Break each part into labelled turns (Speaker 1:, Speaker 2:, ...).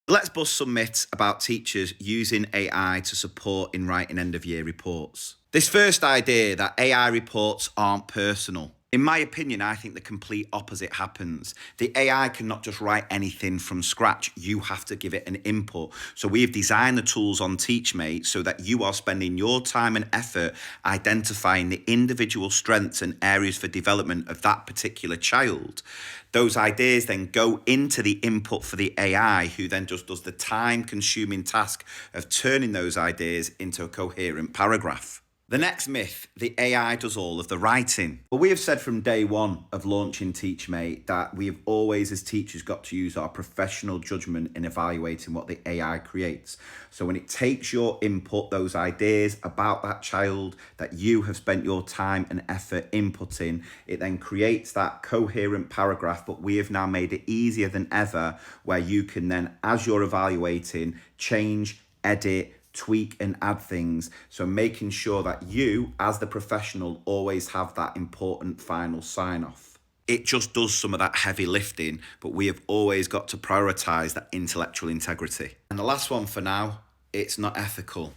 Speaker 1: Let's bust some myths about teachers using AI to support in writing end of year reports. This first idea that AI reports aren't personal. In my opinion, I think the complete opposite happens. The AI cannot just write anything from scratch. You have to give it an input. So we've designed the tools on TeachMate so that you are spending your time and effort identifying the individual strengths and areas for development of that particular child. Those ideas then go into the input for the AI, who then just does the time-consuming task of turning those ideas into a coherent paragraph. The next myth, the AI does all of the writing. Well, we have said from day one of launching TeachMate that we have always, as teachers, got to use our professional judgment in evaluating what the AI creates. So when it takes your input, those ideas about that child that you have spent your time and effort inputting, it then creates that coherent paragraph, but we have now made it easier than ever where you can then, as you're evaluating, change, edit, tweak and add things. So making sure that you, as the professional, always have that important final sign off. It just does some of that heavy lifting, but we have always got to prioritize that intellectual integrity. And the last one for now, it's not ethical.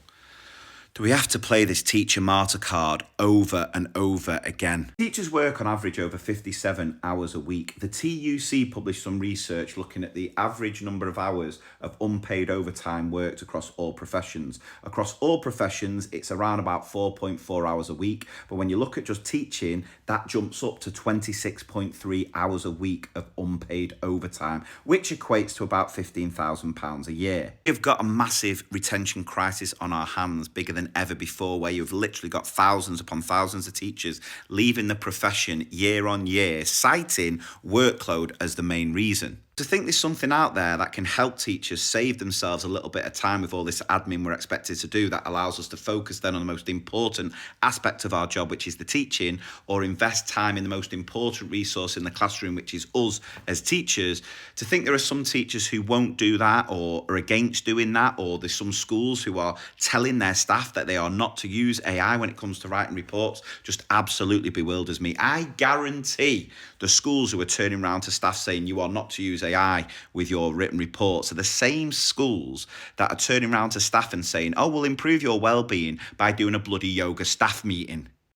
Speaker 1: Do we have to play this teacher martyr card over and over again? Teachers work on average over 57 hours a week. The TUC published some research looking at the average number of hours of unpaid overtime worked across all professions. Across all professions, it's around about 4.4 hours a week. But when you look at just teaching, that jumps up to 26.3 hours a week of unpaid overtime, which equates to about £15,000 a year. We've got a massive retention crisis on our hands, bigger than ever before, where you've literally got thousands upon thousands of teachers leaving the profession year on year, citing workload as the main reason. I think there's something out there that can help teachers save themselves a little bit of time with all this admin we're expected to do, that allows us to focus then on the most important aspect of our job, which is the teaching, or invest time in the most important resource in the classroom, which is us as teachers. To think there are some teachers who won't do that or are against doing that, or there's some schools who are telling their staff that they are not to use AI when it comes to writing reports, just absolutely bewilders me. I guarantee the schools who are turning around to staff saying you are not to use AI with your written reports are the same schools that are turning around to staff and saying, oh, we'll improve your well-being by doing a bloody yoga staff meeting.